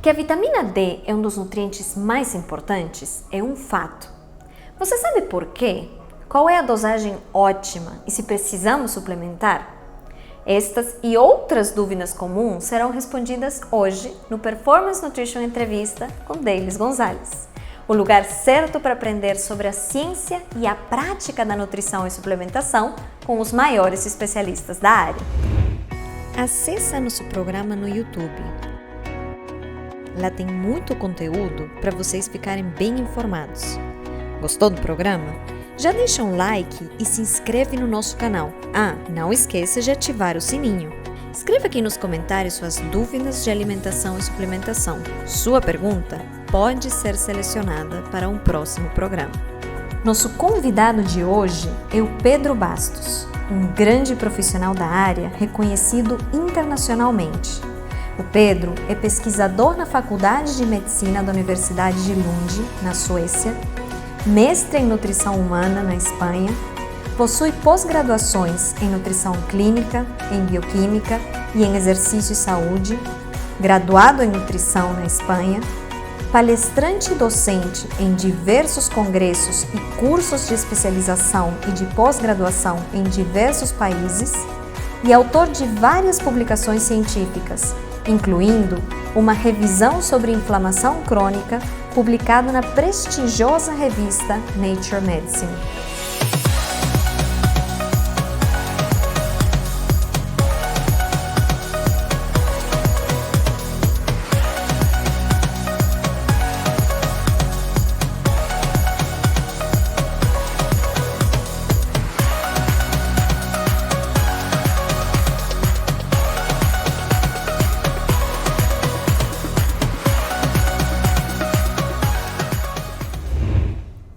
Que a vitamina D é um dos nutrientes mais importantes é um fato. Você sabe por quê? Qual é a dosagem ótima e se precisamos suplementar? Estas e outras dúvidas comuns serão respondidas hoje no Performance Nutrition Entrevista com Deilis Gonzalez, o lugar certo para aprender sobre a ciência e a prática da nutrição e suplementação com os maiores especialistas da área. Acesse nosso programa no YouTube. Lá tem muito conteúdo para vocês ficarem bem informados. Gostou do programa? Já deixa um like e se inscreve no nosso canal. Não esqueça de ativar o sininho. Escreva aqui nos comentários suas dúvidas de alimentação e suplementação. Sua pergunta pode ser selecionada para um próximo programa. Nosso convidado de hoje é o Pedro Bastos, um grande profissional da área reconhecido internacionalmente. O Pedro é pesquisador na Faculdade de Medicina da Universidade de Lund, na Suécia, mestre em Nutrição Humana na Espanha, possui pós-graduações em Nutrição Clínica, em Bioquímica e em Exercício e Saúde, graduado em Nutrição na Espanha, palestrante e docente em diversos congressos e cursos de especialização e de pós-graduação em diversos países e autor de várias publicações científicas, incluindo uma revisão sobre inflamação crônica publicada na prestigiosa revista Nature Medicine.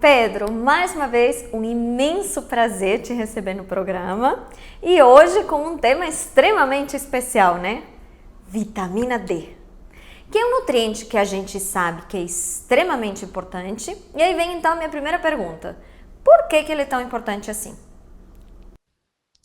Pedro, mais uma vez, um imenso prazer te receber no programa e hoje com um tema extremamente especial, né? Vitamina D, que é um nutriente que a gente sabe que é extremamente importante. E aí vem então a minha primeira pergunta: por que ele é tão importante assim?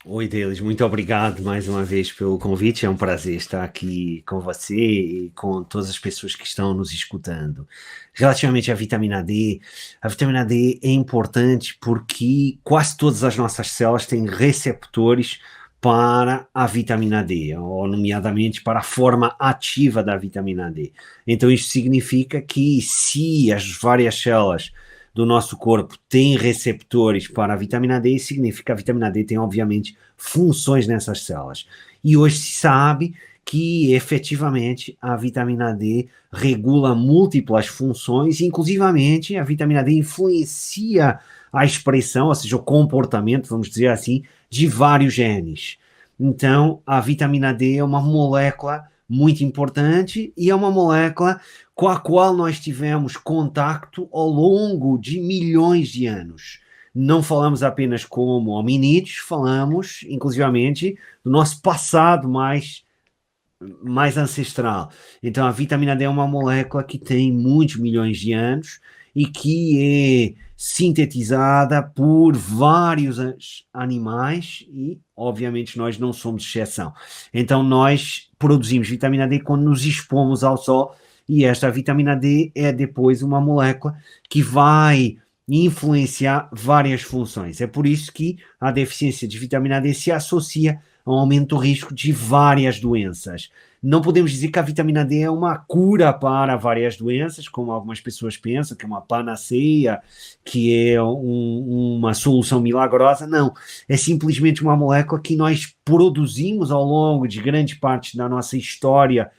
Oi, Deilis, muito obrigado mais uma vez pelo convite. É um prazer estar aqui com você e com todas as pessoas que estão nos escutando. Relativamente à vitamina D, a vitamina D é importante porque quase todas as nossas células têm receptores para a vitamina D, ou nomeadamente para a forma ativa da vitamina D. Então isto significa que se as várias células do nosso corpo tem receptores para a vitamina D, significa que a vitamina D tem, obviamente, funções nessas células. E hoje se sabe que, efetivamente, a vitamina D regula múltiplas funções, inclusivamente a vitamina D influencia a expressão, ou seja, o comportamento, vamos dizer assim, de vários genes. Então, a vitamina D é uma molécula muito importante e é uma molécula com a qual nós tivemos contacto ao longo de milhões de anos. Não falamos apenas como hominídeos, falamos, inclusivamente, do nosso passado mais ancestral. Então, a vitamina D é uma molécula que tem muitos milhões de anos e que é sintetizada por vários animais e, obviamente, nós não somos exceção. Então, nós produzimos vitamina D quando nos expomos ao sol e esta vitamina D é depois uma molécula que vai influenciar várias funções. É por isso que a deficiência de vitamina D se associa a um aumento do risco de várias doenças. Não podemos dizer que a vitamina D é uma cura para várias doenças, como algumas pessoas pensam, que é uma panaceia, que é uma solução milagrosa. Não, é simplesmente uma molécula que nós produzimos ao longo de grande parte da nossa história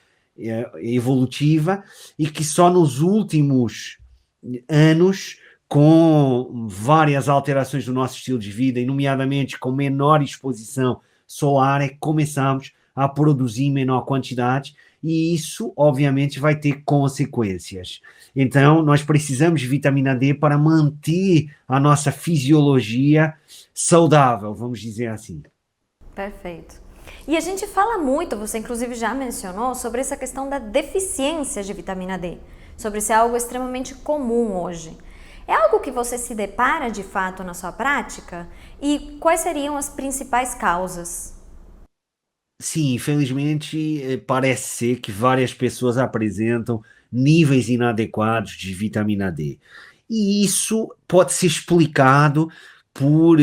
evolutiva e que só nos últimos anos, com várias alterações do nosso estilo de vida, e nomeadamente com menor exposição solar, é que começamos a produzir em menor quantidade e isso, obviamente, vai ter consequências. Então, nós precisamos de vitamina D para manter a nossa fisiologia saudável, vamos dizer assim. Perfeito. E a gente fala muito, você inclusive já mencionou, sobre essa questão da deficiência de vitamina D, sobre ser algo extremamente comum hoje. É algo que você se depara de fato na sua prática? E quais seriam as principais causas? Sim, infelizmente parece ser que várias pessoas apresentam níveis inadequados de vitamina D. E isso pode ser explicado por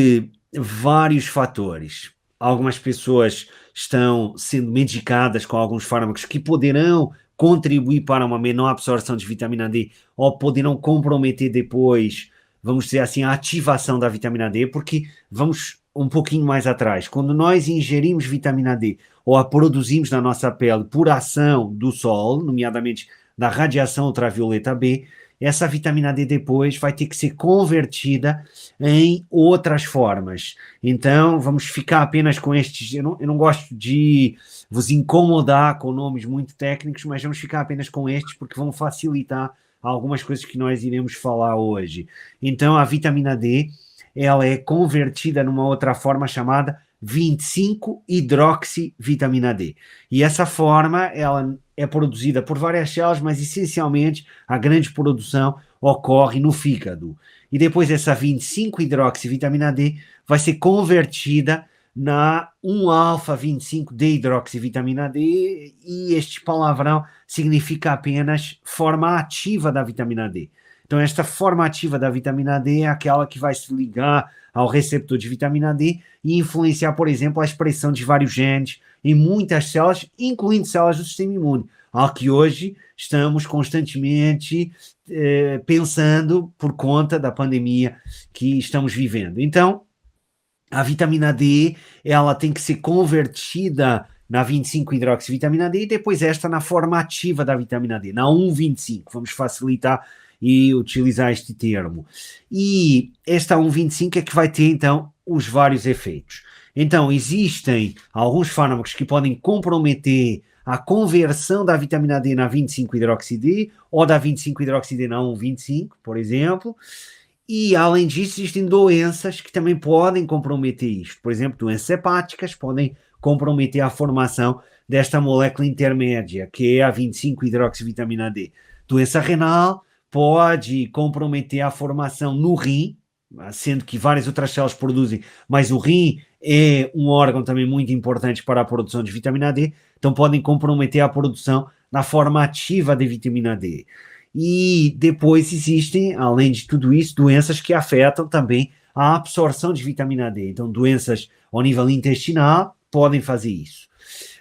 vários fatores. Algumas pessoas estão sendo medicadas com alguns fármacos que poderão contribuir para uma menor absorção de vitamina D ou poderão comprometer depois, vamos dizer assim, a ativação da vitamina D, porque vamos um pouquinho mais atrás. Quando nós ingerimos vitamina D ou a produzimos na nossa pele por ação do sol, nomeadamente da radiação ultravioleta B, essa vitamina D depois vai ter que ser convertida em outras formas. Então, vamos ficar apenas com estes. Eu não gosto de vos incomodar com nomes muito técnicos, mas vamos ficar apenas com estes porque vão facilitar algumas coisas que nós iremos falar hoje. Então, a vitamina D ela é convertida numa outra forma chamada 25-hidroxivitamina D. E essa forma, ela é produzida por várias células, mas essencialmente a grande produção ocorre no fígado. E depois essa 25-hidroxivitamina D vai ser convertida na 1-alfa-25-D-hidroxivitamina D, e este palavrão significa apenas forma ativa da vitamina D. Então, esta forma ativa da vitamina D é aquela que vai se ligar ao receptor de vitamina D e influenciar, por exemplo, a expressão de vários genes em muitas células, incluindo células do sistema imune, ao que hoje estamos constantemente pensando por conta da pandemia que estamos vivendo. Então, a vitamina D, ela tem que ser convertida na 25-hidroxivitamina D e depois esta na forma ativa da vitamina D, na 1,25. Vamos facilitar e utilizar este termo. E esta 1,25 é que vai ter, então, os vários efeitos. Então, existem alguns fármacos que podem comprometer a conversão da vitamina D na 25-hidroxid ou da 25-hidroxid na 1,25, por exemplo. E, além disso, existem doenças que também podem comprometer isto. Por exemplo, doenças hepáticas podem comprometer a formação desta molécula intermédia, que é a 25-hidroxivitamina D. Doença renal pode comprometer a formação no rim, sendo que várias outras células produzem, mas o rim é um órgão também muito importante para a produção de vitamina D, então podem comprometer a produção na forma ativa de vitamina D. E depois existem, além de tudo isso, doenças que afetam também a absorção de vitamina D. Então, doenças ao nível intestinal podem fazer isso.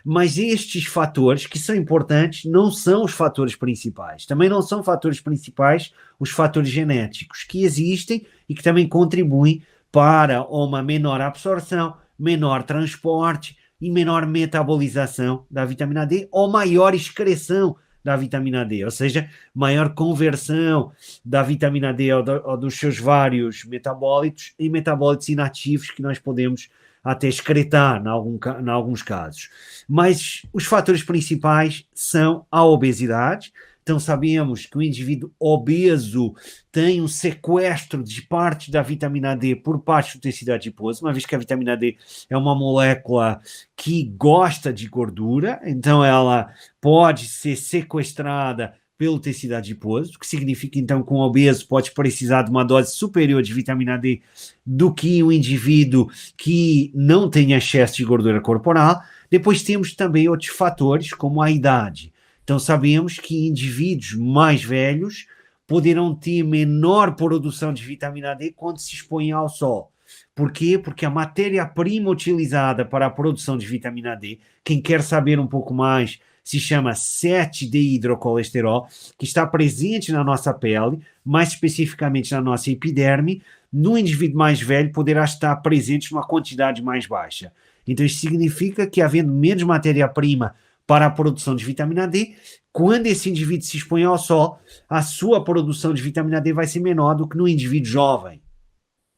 Mas estes fatores, que são importantes, não são os fatores principais. Também não são fatores principais os fatores genéticos, que existem e que também contribuem para uma menor absorção, menor transporte e menor metabolização da vitamina D ou maior excreção da vitamina D, ou seja, maior conversão da vitamina D ou dos seus vários metabólitos em metabólitos inativos que nós podemos até excretar em alguns casos. Mas os fatores principais são a obesidade. Então sabemos que o indivíduo obeso tem um sequestro de parte da vitamina D por parte do tecido adiposo, uma vez que a vitamina D é uma molécula que gosta de gordura, então ela pode ser sequestrada pelo tecido adiposo, o que significa então que um obeso pode precisar de uma dose superior de vitamina D do que um indivíduo que não tem excesso de gordura corporal. Depois temos também outros fatores, como a idade. Então sabemos que indivíduos mais velhos poderão ter menor produção de vitamina D quando se expõem ao sol. Por quê? Porque a matéria-prima utilizada para a produção de vitamina D, quem quer saber um pouco mais, se chama 7-deidrocolesterol, que está presente na nossa pele, mais especificamente na nossa epiderme. No indivíduo mais velho poderá estar presente numa quantidade mais baixa. Então isso significa que, havendo menos matéria-prima para a produção de vitamina D, quando esse indivíduo se expõe ao sol, a sua produção de vitamina D vai ser menor do que no indivíduo jovem.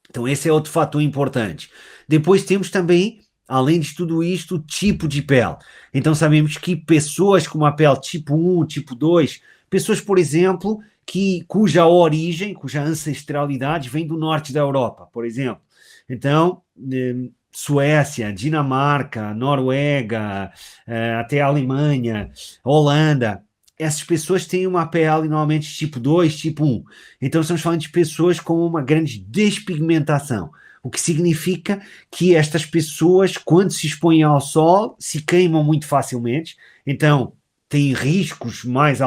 Então esse é outro fator importante. Depois temos também, além de tudo isto, o tipo de pele. Então sabemos que pessoas com uma pele tipo 1, tipo 2, pessoas, por exemplo, cuja origem, cuja ancestralidade vem do norte da Europa, por exemplo. Então, Suécia, Dinamarca, Noruega, até a Alemanha, Holanda, essas pessoas têm uma pele normalmente tipo 2, tipo 1. Então estamos falando de pessoas com uma grande despigmentação. o que significa que estas pessoas, quando se expõem ao sol, se queimam muito facilmente, então têm riscos mais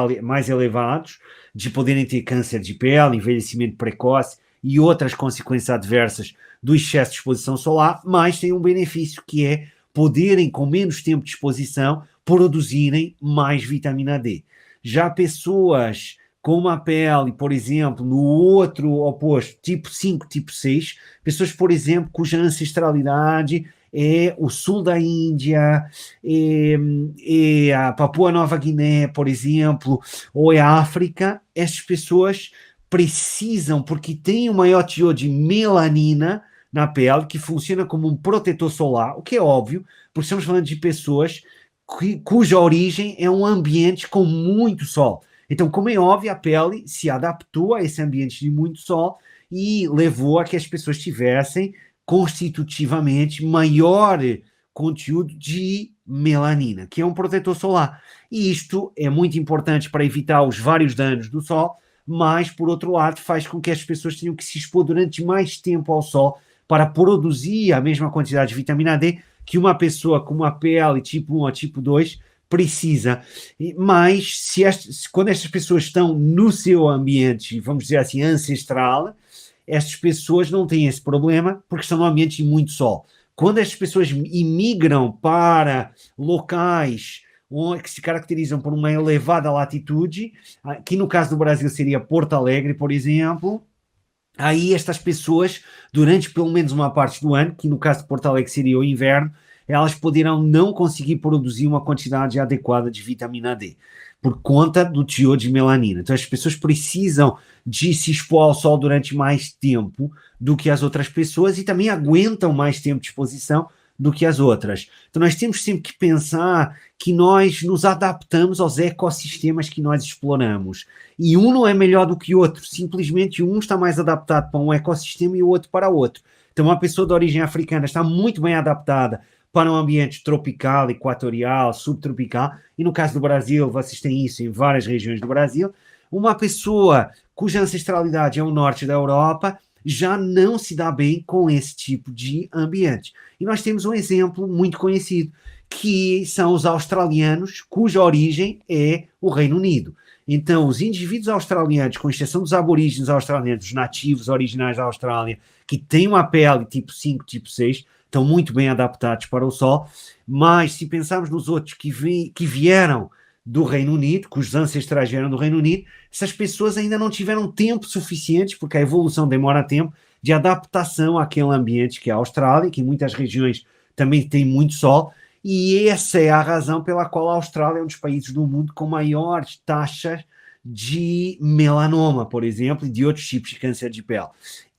elevados de poderem ter câncer de pele, envelhecimento precoce e outras consequências adversas do excesso de exposição solar, mas tem um benefício que é poderem, com menos tempo de exposição, produzirem mais vitamina D. Já pessoas com uma pele, por exemplo, no outro oposto, tipo 5, tipo 6, pessoas, por exemplo, cuja ancestralidade é o sul da Índia, é a Papua Nova Guiné, por exemplo, ou é a África, essas pessoas precisam, porque tem o maior teor de melanina na pele, que funciona como um protetor solar, o que é óbvio, porque estamos falando de pessoas cuja origem é um ambiente com muito sol. Então, como é óbvio, a pele se adaptou a esse ambiente de muito sol e levou a que as pessoas tivessem constitutivamente maior conteúdo de melanina, que é um protetor solar. E isto é muito importante para evitar os vários danos do sol, mas, por outro lado, faz com que as pessoas tenham que se expor durante mais tempo ao sol para produzir a mesma quantidade de vitamina D que uma pessoa com uma pele tipo 1 ou tipo 2 precisa. Mas quando estas pessoas estão no seu ambiente, vamos dizer assim, ancestral, estas pessoas não têm esse problema porque estão num ambiente de muito sol. Quando estas pessoas imigram para locais que se caracterizam por uma elevada latitude, que no caso do Brasil seria Porto Alegre, por exemplo, aí estas pessoas, durante pelo menos uma parte do ano, que no caso de Porto Alegre seria o inverno, elas poderão não conseguir produzir uma quantidade adequada de vitamina D, por conta do teor de melanina. Então as pessoas precisam de se expor ao sol durante mais tempo do que as outras pessoas e também aguentam mais tempo de exposição do que as outras. Então nós temos sempre que pensar que nós nos adaptamos aos ecossistemas que nós exploramos. E um não é melhor do que o outro, simplesmente um está mais adaptado para um ecossistema e o outro para outro. Então uma pessoa de origem africana está muito bem adaptada para um ambiente tropical, equatorial, subtropical, e no caso do Brasil, vocês têm isso em várias regiões do Brasil. Uma pessoa cuja ancestralidade é o norte da Europa já não se dá bem com esse tipo de ambiente. E nós temos um exemplo muito conhecido, que são os australianos, cuja origem é o Reino Unido. Então, os indivíduos australianos, com exceção dos aborígenes australianos, os nativos originais da Austrália, que têm uma pele tipo 5, tipo 6, estão muito bem adaptados para o sol, mas se pensarmos nos outros que vieram do Reino Unido, cujos ancestrais vieram do Reino Unido, essas pessoas ainda não tiveram tempo suficiente, porque a evolução demora tempo, de adaptação àquele ambiente que é a Austrália, que em muitas regiões também tem muito sol, e essa é a razão pela qual a Austrália é um dos países do mundo com maiores taxas de melanoma, por exemplo, e de outros tipos de câncer de pele.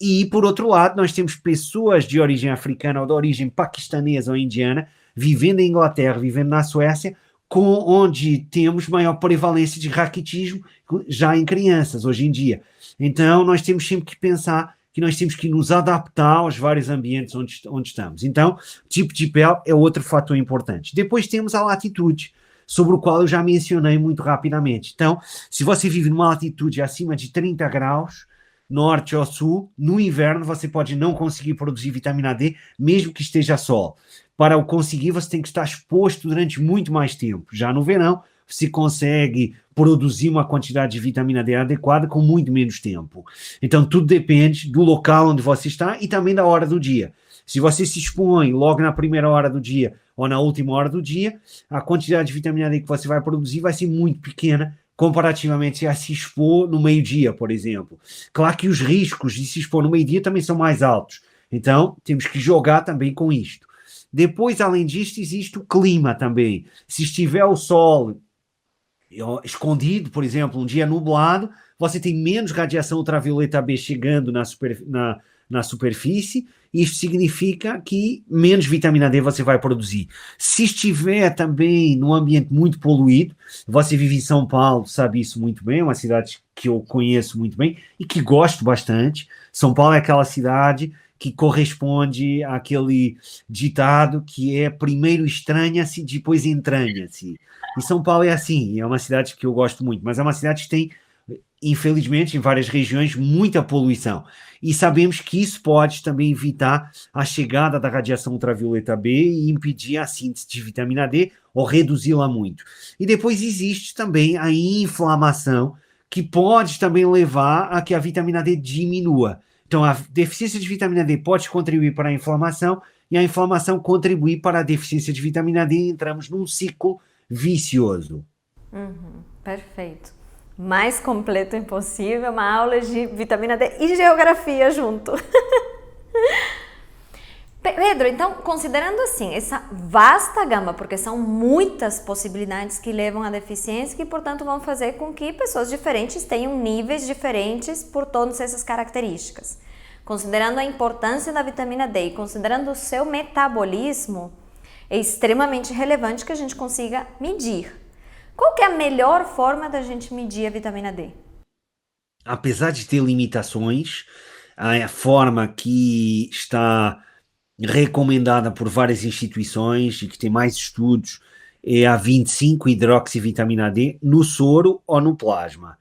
E, por outro lado, nós temos pessoas de origem africana ou de origem paquistanesa ou indiana, vivendo em Inglaterra, vivendo na Suécia, onde temos maior prevalência de raquitismo já em crianças, hoje em dia. Então, nós temos sempre que pensar que nós temos que nos adaptar aos vários ambientes onde estamos. Então, tipo de pele é outro fator importante. Depois temos a latitude, sobre o qual eu já mencionei muito rapidamente. Então, se você vive numa latitude acima de 30 graus, norte ou sul, no inverno você pode não conseguir produzir vitamina D, mesmo que esteja sol. Para o conseguir, você tem que estar exposto durante muito mais tempo. Já no verão, você consegue produzir uma quantidade de vitamina D adequada com muito menos tempo. Então, tudo depende do local onde você está e também da hora do dia. Se você se expõe logo na primeira hora do dia ou na última hora do dia, a quantidade de vitamina D que você vai produzir vai ser muito pequena comparativamente a se expor no meio-dia, por exemplo. Claro que os riscos de se expor no meio-dia também são mais altos. Então, temos que jogar também com isto. Depois, além disto, existe o clima também. Se estiver o sol escondido, por exemplo, um dia nublado, você tem menos radiação ultravioleta B chegando na superfície, e isso significa que menos vitamina D você vai produzir. Se estiver também num ambiente muito poluído, você vive em São Paulo, sabe isso muito bem, uma cidade que eu conheço muito bem e que gosto bastante. São Paulo é aquela cidade que corresponde àquele ditado que é primeiro estranha-se, depois entranha-se. E São Paulo é assim, é uma cidade que eu gosto muito, mas é uma cidade que tem infelizmente, em várias regiões, muita poluição. E sabemos que isso pode também evitar a chegada da radiação ultravioleta B e impedir a síntese de vitamina D ou reduzi-la muito. E depois existe também a inflamação, que pode também levar a que a vitamina D diminua. Então, a deficiência de vitamina D pode contribuir para a inflamação e a inflamação contribui para a deficiência de vitamina D e entramos num ciclo vicioso. Perfeito. Mais completo impossível, uma aula de vitamina D e geografia junto. Pedro, então, considerando assim, essa vasta gama, porque são muitas possibilidades que levam à deficiência e que, portanto, vão fazer com que pessoas diferentes tenham níveis diferentes por todas essas características. Considerando a importância da vitamina D e considerando o seu metabolismo, é extremamente relevante que a gente consiga medir. Qual que é a melhor forma da gente medir a vitamina D? Apesar de ter limitações, a forma que está recomendada por várias instituições e que tem mais estudos é a 25-hidroxivitamina D no soro ou no plasma.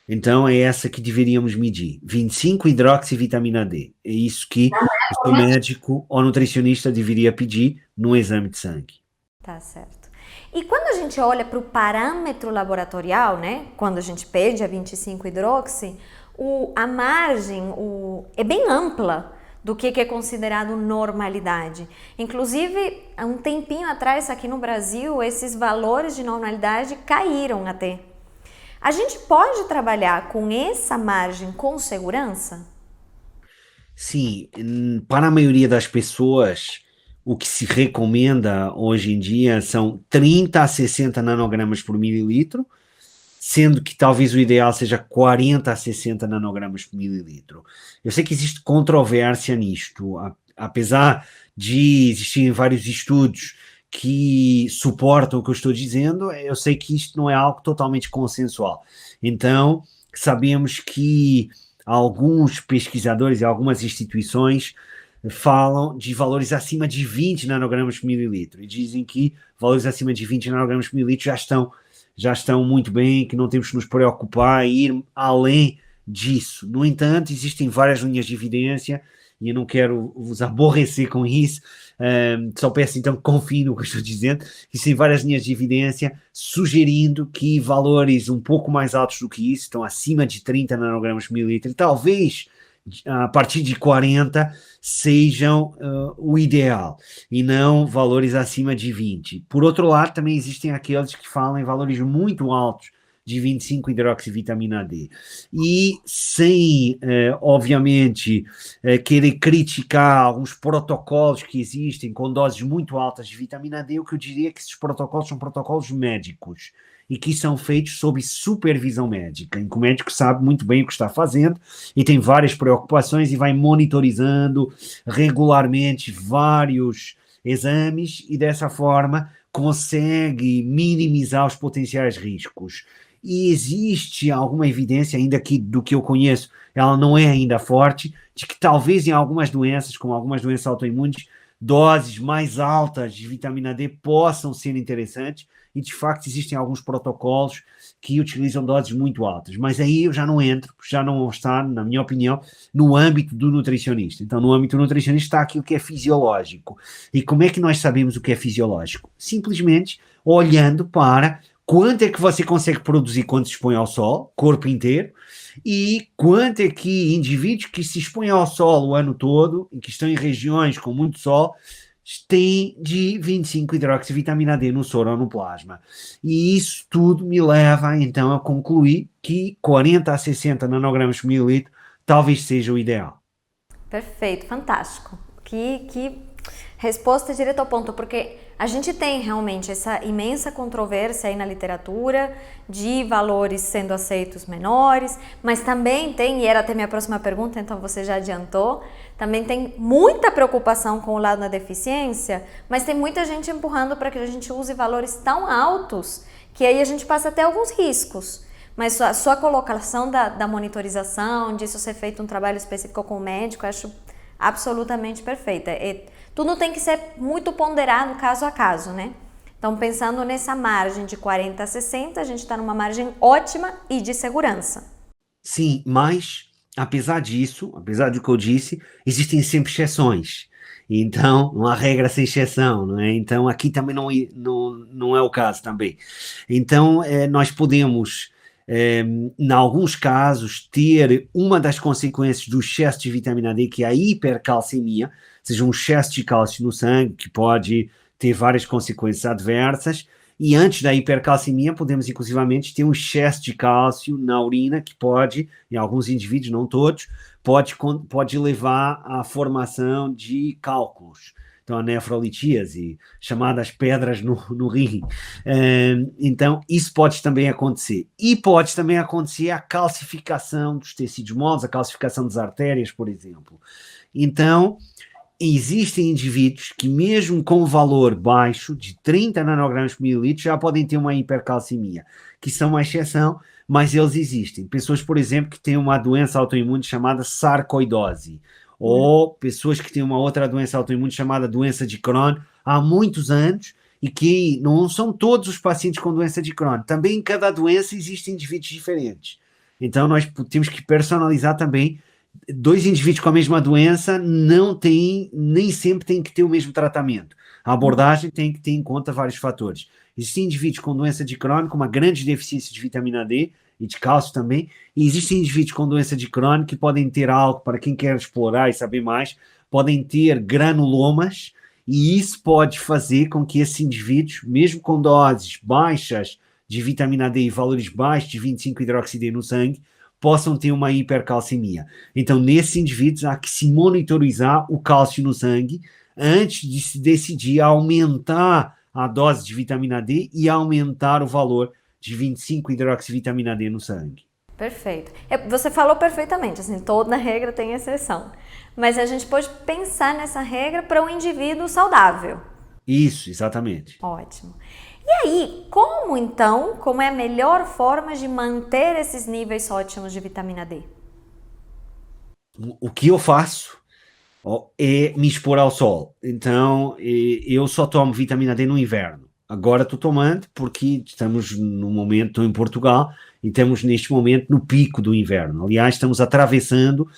Então é essa que deveríamos medir, 25-hidroxivitamina D. É isso que o seu médico ou nutricionista deveria pedir no exame de sangue. Tá certo. E quando a gente olha para o parâmetro laboratorial, né, quando a gente pede a 25-hidroxi, a margem é bem ampla do que é considerado normalidade. Inclusive, há um tempinho atrás, aqui no Brasil, esses valores de normalidade caíram até. A gente pode trabalhar com essa margem com segurança? Sim, para a maioria das pessoas, o que se recomenda hoje em dia são 30 a 60 nanogramas por mililitro, sendo que talvez o ideal seja 40 a 60 nanogramas por mililitro. Eu sei que existe controvérsia nisto, apesar de existirem vários estudos que suportam o que eu estou dizendo, eu sei que isto não é algo totalmente consensual. Então, sabemos que alguns pesquisadores e algumas instituições falam de valores acima de 20 nanogramas por mililitro e dizem que valores acima de 20 nanogramas por mililitro já estão muito bem, que não temos que nos preocupar e ir além disso. No entanto, existem várias linhas de evidência e eu não quero vos aborrecer com isso, só peço então que confiem no que eu estou dizendo. Existem várias linhas de evidência sugerindo que valores um pouco mais altos do que isso, estão acima de 30 nanogramas por mililitro, talvez a partir de 40 sejam o ideal e não valores acima de 20. Por outro lado, também existem aqueles que falam em valores muito altos de 25-hidroxivitamina D. E sem, obviamente, querer criticar alguns protocolos que existem com doses muito altas de vitamina D, o que eu diria é que esses protocolos são protocolos médicos e que são feitos sob supervisão médica, em que o médico sabe muito bem o que está fazendo e tem várias preocupações e vai monitorizando regularmente vários exames e dessa forma consegue minimizar os potenciais riscos. E existe alguma evidência, ainda que do que eu conheço, ela não é ainda forte, de que talvez em algumas doenças, como algumas doenças autoimunes, doses mais altas de vitamina D possam ser interessantes, e de facto existem alguns protocolos que utilizam doses muito altas, mas aí eu já não entro, já não está, na minha opinião, no âmbito do nutricionista. Então, no âmbito do nutricionista está aquilo que é fisiológico. E como é que nós sabemos o que é fisiológico? Simplesmente olhando para quanto é que você consegue produzir quando se expõe ao sol, corpo inteiro, e quanto é que indivíduos que se expõem ao sol o ano todo, e que estão em regiões com muito sol, têm de 25-hidroxivitamina D no soro ou no plasma. E isso tudo me leva, então, a concluir que 40 a 60 nanogramas por mililitro talvez seja o ideal. Perfeito, fantástico. Que resposta direto ao ponto, porque a gente tem realmente essa imensa controvérsia aí na literatura de valores sendo aceitos menores, mas também tem, e era até minha próxima pergunta, então você já adiantou, também tem muita preocupação com o lado da deficiência, mas tem muita gente empurrando para que a gente use valores tão altos que aí a gente passa até alguns riscos. Mas a sua colocação da monitorização, disso ser feito um trabalho específico com o médico, eu acho absolutamente perfeita. Tudo tem que ser muito ponderado caso a caso, né? Então, pensando nessa margem de 40 a 60, a gente está numa margem ótima e de segurança. Sim, mas apesar disso, apesar do que eu disse, existem sempre exceções. Então, não há regra sem exceção, não é? Então, aqui também não é o caso também. Então, nós podemos, em alguns casos, ter uma das consequências do excesso de vitamina D, que é a hipercalcemia, ou seja, um excesso de cálcio no sangue, que pode ter várias consequências adversas, e antes da hipercalcemia, podemos inclusivamente ter um excesso de cálcio na urina, que pode, em alguns indivíduos, não todos, pode levar à formação de cálculos. Então, a nefrolitíase, chamadas pedras no rim. Então, isso pode também acontecer. E pode também acontecer a calcificação dos tecidos moles, a calcificação das artérias, por exemplo. Então, existem indivíduos que, mesmo com valor baixo, de 30 nanogramas por mililitro, já podem ter uma hipercalcemia, que são uma exceção, mas eles existem. Pessoas, por exemplo, que têm uma doença autoimune chamada sarcoidose, ou pessoas que têm uma outra doença autoimune chamada doença de Crohn, há muitos anos, e que não são todos os pacientes com doença de Crohn. Também em cada doença existem indivíduos diferentes. Então, nós temos que personalizar também. Dois indivíduos com a mesma doença não têm, nem sempre têm que ter o mesmo tratamento. A abordagem tem que ter em conta vários fatores. Existem indivíduos com doença de Crohn com uma grande deficiência de vitamina D e de cálcio também, e existem indivíduos com doença de Crohn que podem ter algo, para quem quer explorar e saber mais, podem ter granulomas, e isso pode fazer com que esses indivíduos, mesmo com doses baixas de vitamina D e valores baixos de 25-hidroxid no sangue, possam ter uma hipercalcemia. Então, nesses indivíduos, há que se monitorizar o cálcio no sangue antes de se decidir aumentar a dose de vitamina D e aumentar o valor de 25-hidroxivitamina D no sangue. Perfeito. Você falou perfeitamente, assim, toda regra tem exceção. Mas a gente pode pensar nessa regra para um indivíduo saudável. Isso, exatamente. Ótimo. E aí, como é a melhor forma de manter esses níveis ótimos de vitamina D? O que eu faço é me expor ao sol. Então, eu só tomo vitamina D no inverno. Agora estou tomando porque estamos no momento, estou em Portugal, e estamos neste momento no pico do inverno. Aliás, estamos atravessando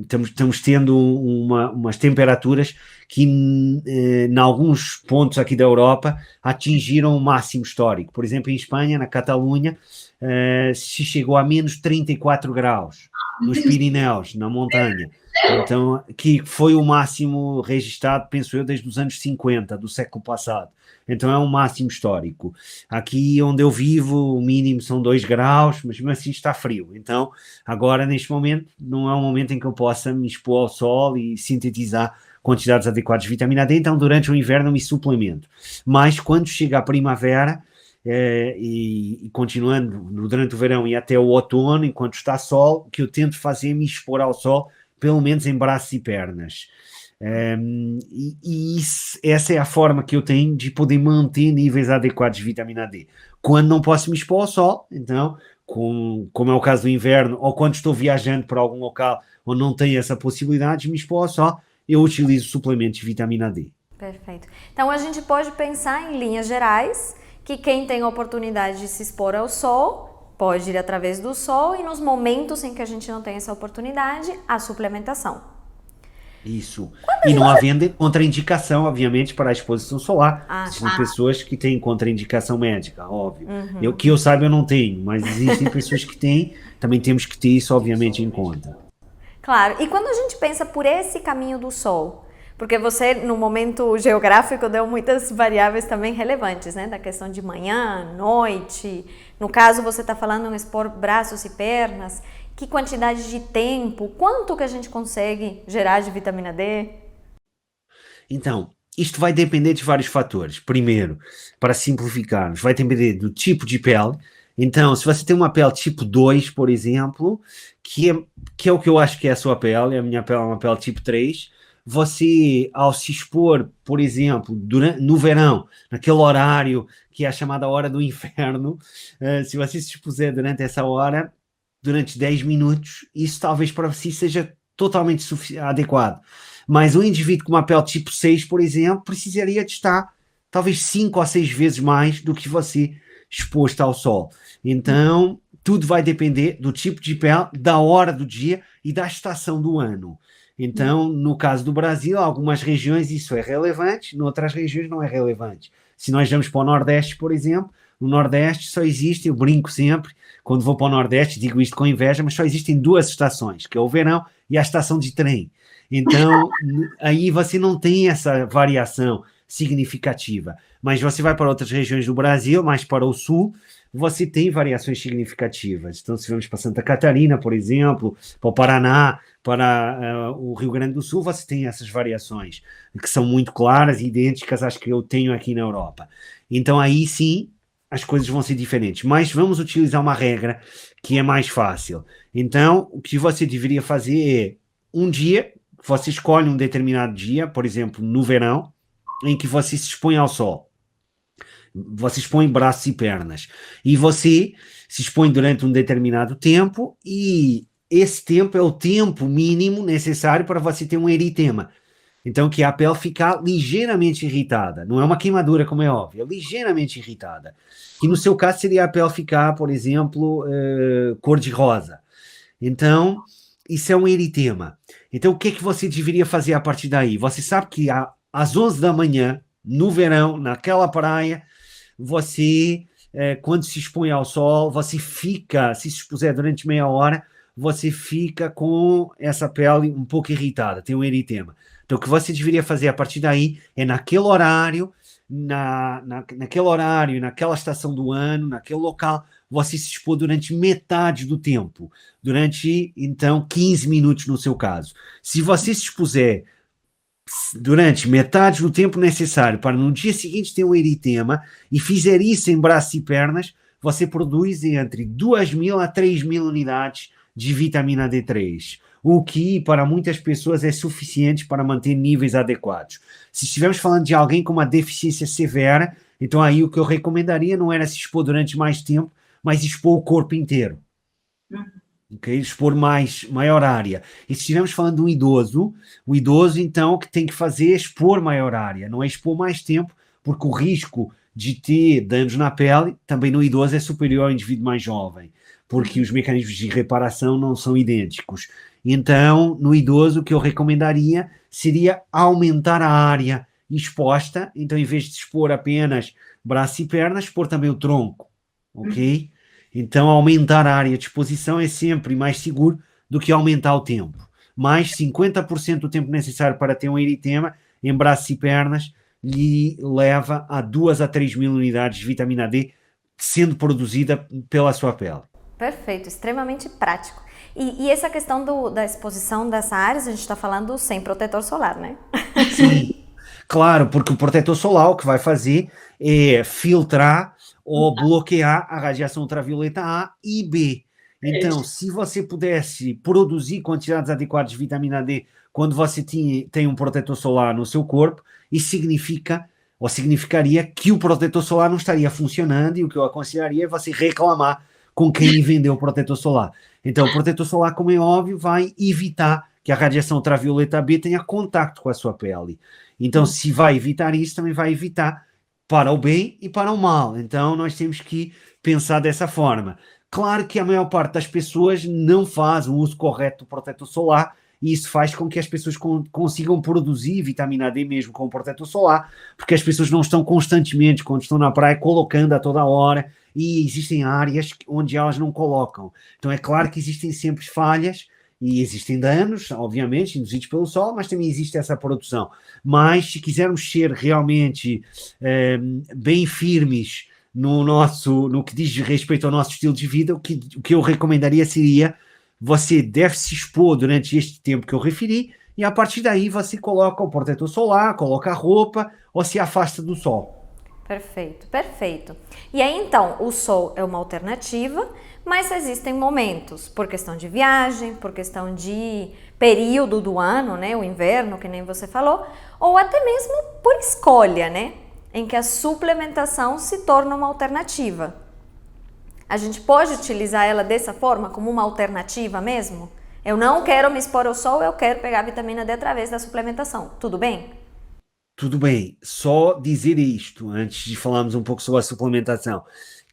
estamos tendo umas temperaturas que em alguns pontos aqui da Europa atingiram o máximo histórico. Por exemplo, em Espanha, na Catalunha, se chegou a menos 34 graus, nos Pirineus, na montanha. Então, que foi o máximo registrado, penso eu, desde os anos 50 do século passado. Então é um máximo histórico. Aqui onde eu vivo, o mínimo são 2 graus, mas mesmo assim está frio. Então, agora, neste momento, não é um momento em que eu possa me expor ao sol e sintetizar quantidades adequadas de vitamina D, então durante o inverno me suplemento. Mas quando chega a primavera, e continuando durante o verão e até o outono, enquanto está sol, o que eu tento fazer é me expor ao sol, pelo menos em braços e pernas. Essa é a forma que eu tenho de poder manter níveis adequados de vitamina D. Quando não posso me expor ao sol, então, como é o caso do inverno, ou quando estou viajando para algum local onde não tenho essa possibilidade de me expor ao sol, eu utilizo suplementos de vitamina D. Perfeito. Então, a gente pode pensar em linhas gerais que quem tem a oportunidade de se expor ao sol pode ir através do sol, e nos momentos em que a gente não tem essa oportunidade, a suplementação. Isso. E não havendo contraindicação, obviamente, para a exposição solar. Existem pessoas que têm contraindicação médica, óbvio. Que eu saiba, eu não tenho, mas existem pessoas que têm, também temos que ter isso, obviamente, em conta. Claro. E quando a gente pensa por esse caminho do sol, porque você, no momento geográfico, deu muitas variáveis também relevantes, né? Da questão de manhã, noite. No caso, você está falando em expor braços e pernas. Que quantidade de tempo? Quanto que a gente consegue gerar de vitamina D? Então, isto vai depender de vários fatores. Primeiro, para simplificarmos, vai depender do tipo de pele. Então, se você tem uma pele tipo 2, por exemplo, que é o que eu acho que é a sua pele, a minha pele é uma pele tipo 3, você, ao se expor, por exemplo, no verão, naquele horário que é a chamada hora do inferno, se você se expuser durante essa hora, durante 10 minutos, isso talvez para si seja totalmente adequado. Mas um indivíduo com uma pele tipo 6, por exemplo, precisaria de estar talvez 5 ou 6 vezes mais do que você exposto ao sol. Então, tudo vai depender do tipo de pele, da hora do dia e da estação do ano. Então, no caso do Brasil, algumas regiões isso é relevante, noutras regiões não é relevante. Se nós vamos para o Nordeste, por exemplo, no Nordeste só existe, eu brinco sempre, quando vou para o Nordeste, digo isto com inveja, mas só existem duas estações, que é o verão e a estação de trem. Então, aí você não tem essa variação significativa. Mas você vai para outras regiões do Brasil, mais para o sul, você tem variações significativas. Então, se vamos para Santa Catarina, por exemplo, para o Paraná, para o Rio Grande do Sul, você tem essas variações, que são muito claras e idênticas às que eu tenho aqui na Europa. Então, aí sim, as coisas vão ser diferentes. Mas vamos utilizar uma regra que é mais fácil. Então, o que você deveria fazer é, um dia, você escolhe um determinado dia, por exemplo, no verão, em que você se expõe ao sol. Você expõe braços e pernas. E você se expõe durante um determinado tempo e esse tempo é o tempo mínimo necessário para você ter um eritema. Então, que a pele ficar ligeiramente irritada. Não é uma queimadura, como é óbvio, é ligeiramente irritada. Que no seu caso seria a pele ficar, por exemplo, cor-de-rosa. Então, isso é um eritema. Então, o que é que você deveria fazer a partir daí? Você sabe que às 11 da manhã, no verão, naquela praia, você, quando se expõe ao sol, você fica, se expuser durante meia hora, você fica com essa pele um pouco irritada, tem um eritema. Então, o que você deveria fazer a partir daí é naquele horário, naquele horário, naquela estação do ano, naquele local, você se expor durante metade do tempo, durante, então, 15 minutos no seu caso. Se você se expuser durante metade do tempo necessário para no dia seguinte ter um eritema e fizer isso em braços e pernas, você produz entre 2.000 a 3.000 unidades de vitamina D3, o que para muitas pessoas é suficiente para manter níveis adequados. Se estivermos falando de alguém com uma deficiência severa, então aí o que eu recomendaria não era se expor durante mais tempo, mas expor o corpo inteiro. Okay? Expor maior área. E se estivermos falando de um idoso, o idoso então o que tem que fazer é expor maior área, não é expor mais tempo, porque o risco de ter danos na pele também no idoso é superior ao indivíduo mais jovem, porque os mecanismos de reparação não são idênticos. Então, no idoso, o que eu recomendaria seria aumentar a área exposta, então em vez de expor apenas braços e pernas, expor também o tronco, ok? Então, aumentar a área de exposição é sempre mais seguro do que aumentar o tempo. Mais 50% do tempo necessário para ter um eritema em braços e pernas lhe leva a 2 a 3.000 unidades de vitamina D sendo produzida pela sua pele. Perfeito, extremamente prático. E essa questão da exposição dessa área, a gente está falando sem protetor solar, né? Sim, claro, porque o protetor solar o que vai fazer é filtrar ou bloquear a radiação ultravioleta A e B. Então, se você pudesse produzir quantidades adequadas de vitamina D quando você tem um protetor solar no seu corpo, isso significa, ou significaria que o protetor solar não estaria funcionando, e o que eu aconselharia é você reclamar com quem lhe vendeu o protetor solar. Então, o protetor solar, como é óbvio, vai evitar que a radiação ultravioleta B tenha contato com a sua pele. Então, se vai evitar isso, também vai evitar para o bem e para o mal. Então, nós temos que pensar dessa forma. Claro que a maior parte das pessoas não faz o uso correto do protetor solar, e isso faz com que as pessoas consigam produzir vitamina D mesmo com o protetor solar, porque as pessoas não estão constantemente, quando estão na praia, colocando a toda hora, e existem áreas onde elas não colocam. Então é claro que existem sempre falhas, e existem danos, obviamente, induzidos pelo sol, mas também existe essa produção. Mas se quisermos ser realmente bem firmes no que diz respeito ao nosso estilo de vida, o que eu recomendaria seria: você deve se expor durante este tempo que eu referi, e a partir daí você coloca o protetor solar, coloca a roupa ou se afasta do sol. Perfeito, perfeito. E aí então, o sol é uma alternativa, mas existem momentos, por questão de viagem, por questão de período do ano, né, o inverno, que nem você falou, ou até mesmo por escolha, né, em que a suplementação se torna uma alternativa. A gente pode utilizar ela dessa forma, como uma alternativa mesmo? Eu não quero me expor ao sol, eu quero pegar vitamina D através da suplementação. Tudo bem? Tudo bem, só dizer isto, antes de falarmos um pouco sobre a suplementação,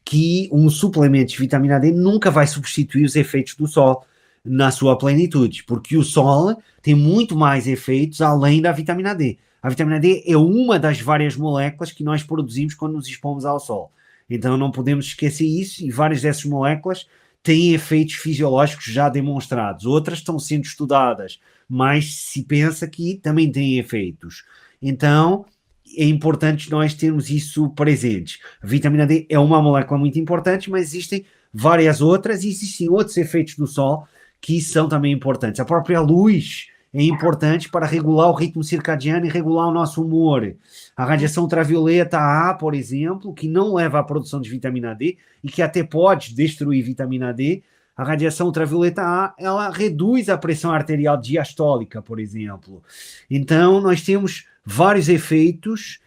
que um suplemento de vitamina D nunca vai substituir os efeitos do sol na sua plenitude, porque o sol tem muito mais efeitos além da vitamina D. A vitamina D é uma das várias moléculas que nós produzimos quando nos expomos ao sol. Então não podemos esquecer isso, e várias dessas moléculas têm efeitos fisiológicos já demonstrados. Outras estão sendo estudadas, mas se pensa que também têm efeitos. Então é importante nós termos isso presente. A vitamina D é uma molécula muito importante, mas existem várias outras e existem outros efeitos do sol que são também importantes. A própria luz é importante para regular o ritmo circadiano e regular o nosso humor. A radiação ultravioleta A, por exemplo, que não leva à produção de vitamina D e que até pode destruir vitamina D, a radiação ultravioleta A, ela reduz a pressão arterial diastólica, por exemplo. Então, nós temos vários efeitos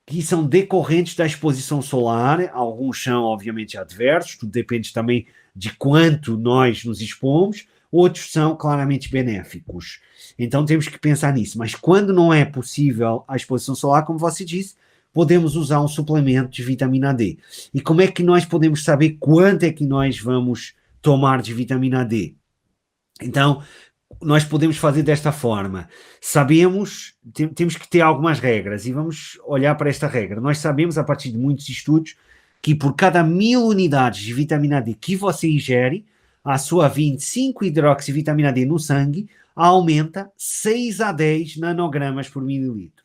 que são decorrentes da exposição solar. Alguns são, obviamente, adversos, tudo depende também de quanto nós nos expomos. Outros são claramente benéficos. Então temos que pensar nisso. Mas quando não é possível a exposição solar, como você disse, podemos usar um suplemento de vitamina D. E como é que nós podemos saber quanto é que nós vamos tomar de vitamina D? Então, nós podemos fazer desta forma. Sabemos, temos que ter algumas regras e vamos olhar para esta regra. Nós sabemos, a partir de muitos estudos, que por cada 1000 unidades de vitamina D que você ingere, a sua 25-hidroxivitamina D no sangue aumenta 6 a 10 nanogramas por mililitro.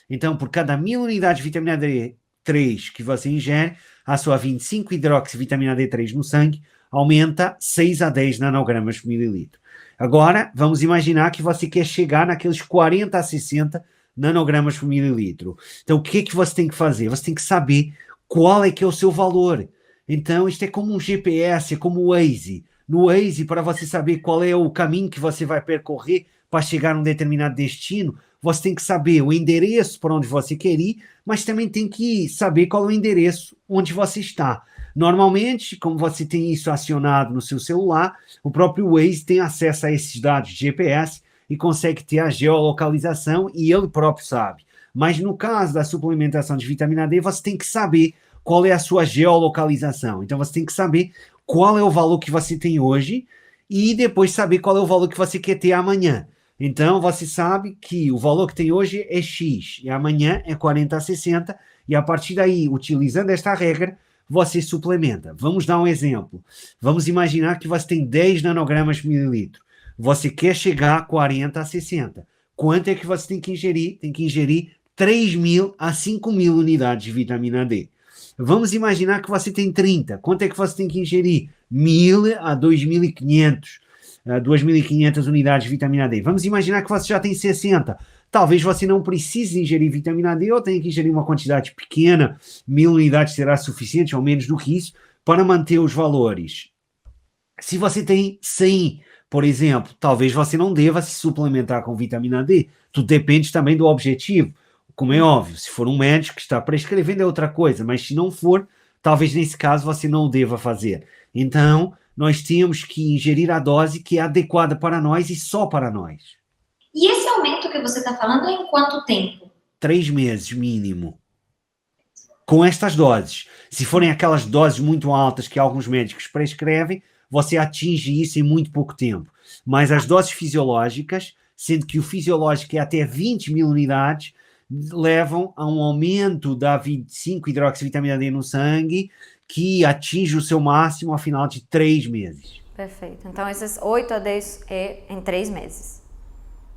Então, por cada 1000 unidades de vitamina D3 que você ingere, a sua 25-hidroxivitamina D3 no sangue aumenta 6 a 10 nanogramas por mililitro. Agora, vamos imaginar que você quer chegar naqueles 40 a 60 nanogramas por mililitro. Então, o que é que você tem que fazer? Você tem que saber qual é que é o seu valor. Então, isto é como um GPS, é como o Waze. No Waze, para você saber qual é o caminho que você vai percorrer para chegar a um determinado destino, você tem que saber o endereço para onde você quer ir, mas também tem que saber qual é o endereço onde você está. Normalmente, como você tem isso acionado no seu celular, o próprio Waze tem acesso a esses dados de GPS e consegue ter a geolocalização e ele próprio sabe. Mas no caso da suplementação de vitamina D, você tem que saber qual é a sua geolocalização. Então você tem que saber qual é o valor que você tem hoje e depois saber qual é o valor que você quer ter amanhã. Então você sabe que o valor que tem hoje é X e amanhã é 40 a 60 e a partir daí, utilizando esta regra, você suplementa. Vamos dar um exemplo. Vamos imaginar que você tem 10 nanogramas por mililitro. Você quer chegar a 40 a 60. Quanto é que você tem que ingerir? Tem que ingerir 3.000 a 5.000 unidades de vitamina D. Vamos imaginar que você tem 30. Quanto é que você tem que ingerir? 1.000 a 2.500 unidades de vitamina D. Vamos imaginar que você já tem 60. Talvez você não precise ingerir vitamina D ou tenha que ingerir uma quantidade pequena, 1.000 unidades será suficiente, ou menos do que isso, para manter os valores. Se você tem 100, por exemplo, talvez você não deva se suplementar com vitamina D. Tudo depende também do objetivo. Como é óbvio, se for um médico que está prescrevendo é outra coisa, mas se não for, talvez nesse caso você não o deva fazer. Então, nós temos que ingerir a dose que é adequada para nós e só para nós. E esse aumento que você está falando é em quanto tempo? 3 meses, mínimo. Com estas doses. Se forem aquelas doses muito altas que alguns médicos prescrevem, você atinge isso em muito pouco tempo. Mas as doses fisiológicas, sendo que o fisiológico é até 20.000 unidades, levam a um aumento da 25-hidroxivitamina D no sangue, que atinge o seu máximo ao final de 3 meses. Perfeito. Então, esses 8 a 10 é em 3 meses.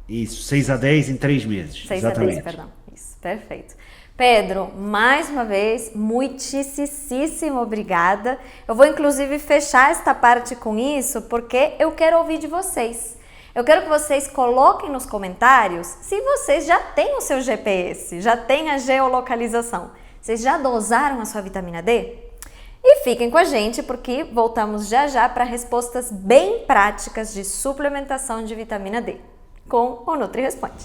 Isso, 6 a 10 em 3 meses. 6 exatamente. a 10, perdão. Isso, perfeito. Pedro, mais uma vez, muitíssimo obrigada. Eu vou, inclusive, fechar esta parte com isso, porque eu quero ouvir de vocês. Eu quero que vocês coloquem nos comentários se vocês já têm o seu GPS, já têm a geolocalização. Vocês já dosaram a sua vitamina D? E fiquem com a gente, porque voltamos já já para respostas bem práticas de suplementação de vitamina D com o Nutri Responde.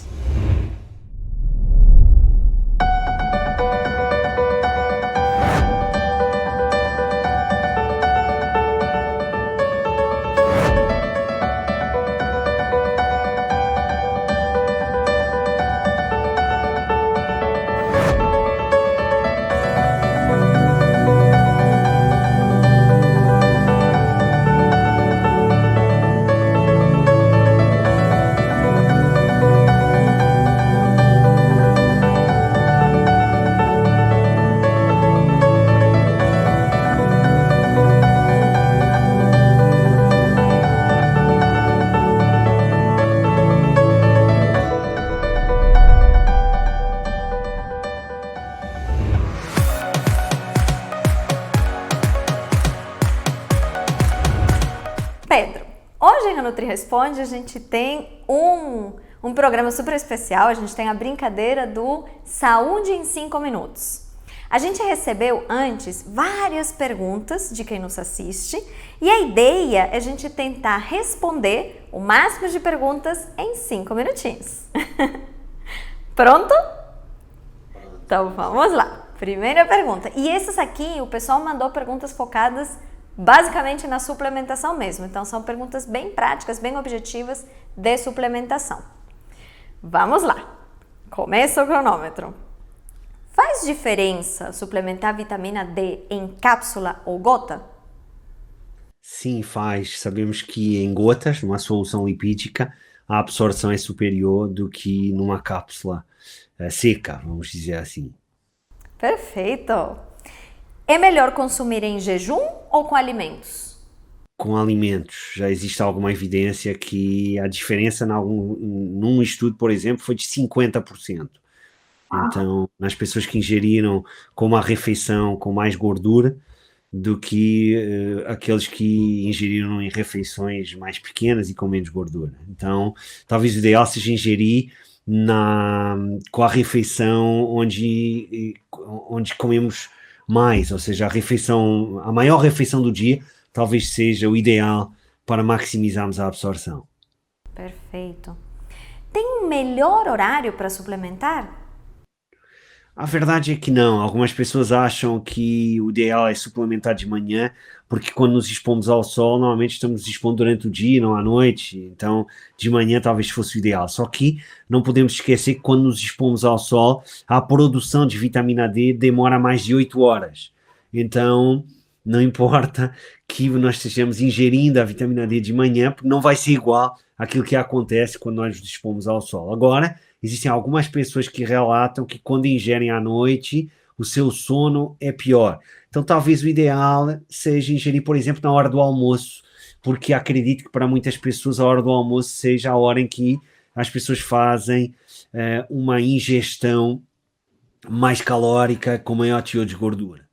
hoje a Nutri Responde a gente tem um programa super especial, a gente tem a brincadeira do Saúde em 5 minutos. A gente recebeu antes várias perguntas de quem nos assiste e a ideia é a gente tentar responder o máximo de perguntas em 5 minutinhos. Pronto? Então vamos lá. Primeira pergunta. E essas aqui, o pessoal mandou perguntas focadas basicamente na suplementação mesmo. Então são perguntas bem práticas, bem objetivas de suplementação. Vamos lá. Começa o cronômetro. Faz diferença suplementar vitamina D em cápsula ou gota? Sim, faz. Sabemos que em gotas, numa solução lipídica, a absorção é superior do que numa cápsula seca, vamos dizer assim. Perfeito! É melhor consumir em jejum ou com alimentos? Com alimentos, já existe alguma evidência que a diferença num estudo, por exemplo, foi de 50%. Então, nas pessoas que ingeriram com uma refeição com mais gordura do que aqueles que ingeriram em refeições mais pequenas e com menos gordura. Então, talvez o ideal seja ingerir com a refeição onde comemos mais, ou seja, a maior refeição do dia talvez seja o ideal para maximizarmos a absorção. Perfeito. Tem um melhor horário para suplementar? A verdade é que não. Algumas pessoas acham que o ideal é suplementar de manhã, porque quando nos expomos ao sol, normalmente estamos nos expondo durante o dia, não à noite. Então, de manhã talvez fosse o ideal. Só que não podemos esquecer que quando nos expomos ao sol, a produção de vitamina D demora mais de 8 horas. Então, não importa que nós estejamos ingerindo a vitamina D de manhã, porque não vai ser igual àquilo que acontece quando nós nos expomos ao sol. Agora, existem algumas pessoas que relatam que quando ingerem à noite, o seu sono é pior. Então, talvez o ideal seja ingerir, por exemplo, na hora do almoço, porque acredito que para muitas pessoas a hora do almoço seja a hora em que as pessoas fazem uma ingestão mais calórica, com maior teor de gordura.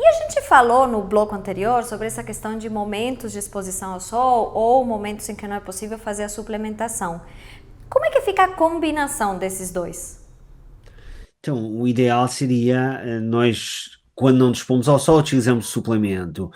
E a gente falou no bloco anterior sobre essa questão de momentos de exposição ao sol ou momentos em que não é possível fazer a suplementação. Como é que fica a combinação desses dois? Então, o ideal seria nós, quando não dispomos ao sol, utilizamos suplemento.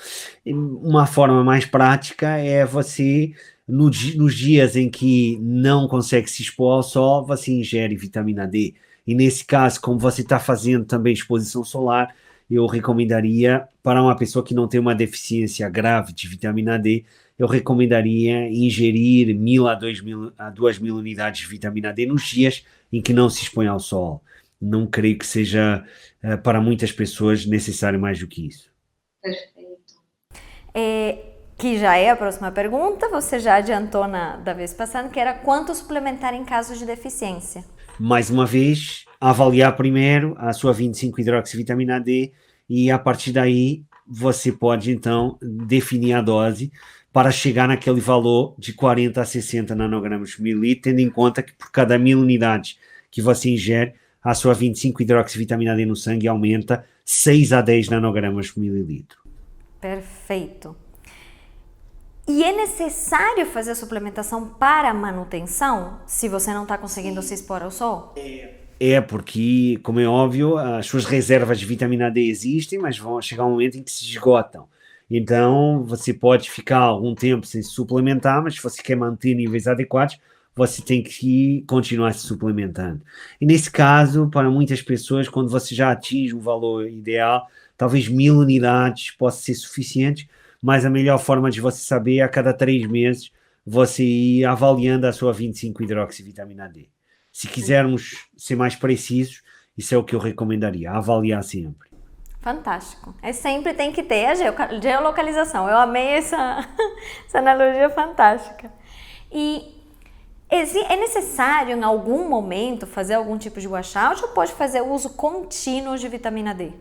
Uma forma mais prática é você, nos dias em que não consegue se expor ao sol, você ingere vitamina D. E nesse caso, como você está fazendo também exposição solar, eu recomendaria, para uma pessoa que não tem uma deficiência grave de vitamina D, eu recomendaria ingerir 1.000 a 2.000 unidades de vitamina D nos dias em que não se expõe ao sol. Não creio que seja, para muitas pessoas, necessário mais do que isso. Perfeito. Que já é a próxima pergunta, você já adiantou da vez passada, que era quanto suplementar em caso de deficiência. Mais uma vez, avaliar primeiro a sua 25-hidroxivitamina D e a partir daí você pode então definir a dose para chegar naquele valor de 40 a 60 nanogramas por mililitro, tendo em conta que por cada 1.000 unidades que você ingere, a sua 25-hidroxivitamina D no sangue aumenta 6 a 10 nanogramas por mililitro. Perfeito. E é necessário fazer a suplementação para a manutenção, se você não está conseguindo se expor ao sol? Porque, como é óbvio, as suas reservas de vitamina D existem, mas vão chegar um momento em que se esgotam. Então, você pode ficar algum tempo sem se suplementar, mas se você quer manter níveis adequados, você tem que continuar se suplementando. E nesse caso, para muitas pessoas, quando você já atinge o valor ideal, talvez 1.000 unidades possa ser suficiente, mas a melhor forma de você saber é a cada 3 meses você ir avaliando a sua 25-hidroxivitamina D. Se quisermos ser mais precisos, isso é o que eu recomendaria, avaliar sempre. Fantástico. Sempre tem que ter a geolocalização. Eu amei essa analogia fantástica. E é necessário em algum momento fazer algum tipo de washout ou pode fazer uso contínuo de vitamina D?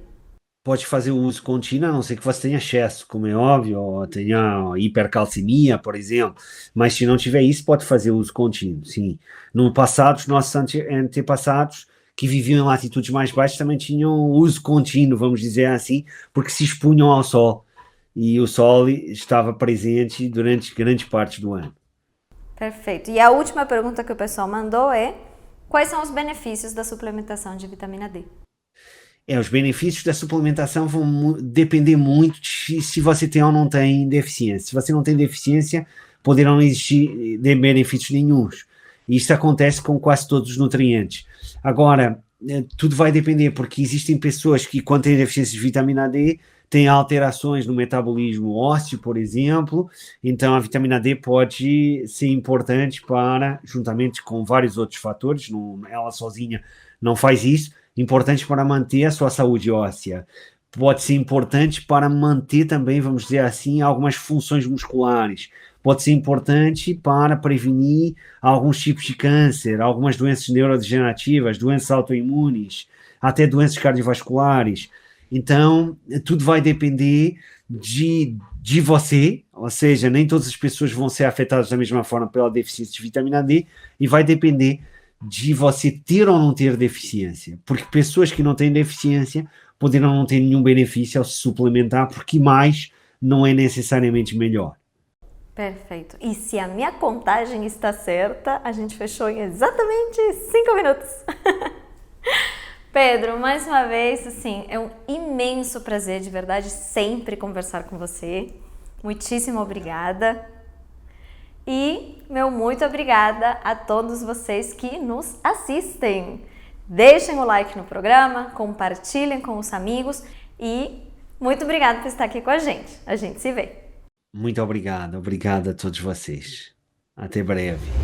Pode fazer o uso contínuo, a não ser que você tenha excesso, como é óbvio, ou tenha hipercalcemia, por exemplo. Mas se não tiver isso, pode fazer o uso contínuo, sim. No passado, os nossos antepassados que viviam em latitudes mais baixas também tinham uso contínuo, vamos dizer assim, porque se expunham ao sol. e o sol estava presente durante grandes partes do ano. Perfeito. E a última pergunta que o pessoal mandou é: quais são os benefícios da suplementação de vitamina D? Os benefícios da suplementação vão depender muito de se você tem ou não tem deficiência. Se você não tem deficiência, poderão existir benefícios nenhuns. Isso acontece com quase todos os nutrientes. Agora, tudo vai depender, porque existem pessoas que, quando têm deficiência de vitamina D, têm alterações no metabolismo ósseo, por exemplo, então a vitamina D pode ser importante para, juntamente com vários outros fatores, ela sozinha não faz isso, importante para manter a sua saúde óssea. Pode ser importante para manter também, vamos dizer assim, algumas funções musculares. Pode ser importante para prevenir alguns tipos de câncer, algumas doenças neurodegenerativas, doenças autoimunes, até doenças cardiovasculares. Então, tudo vai depender de você, ou seja, nem todas as pessoas vão ser afetadas da mesma forma pela deficiência de vitamina D, e vai depender de você ter ou não ter deficiência, porque pessoas que não têm deficiência poderão não ter nenhum benefício ao se suplementar, porque mais não é necessariamente melhor. Perfeito. E se a minha contagem está certa, a gente fechou em exatamente 5 minutos. Pedro, mais uma vez, assim, é um imenso prazer, de verdade, sempre conversar com você. Muitíssimo obrigada. E meu muito obrigada a todos vocês que nos assistem. Deixem o like no programa, compartilhem com os amigos e muito obrigada por estar aqui com a gente. A gente se vê. Muito obrigado a todos vocês. Até breve.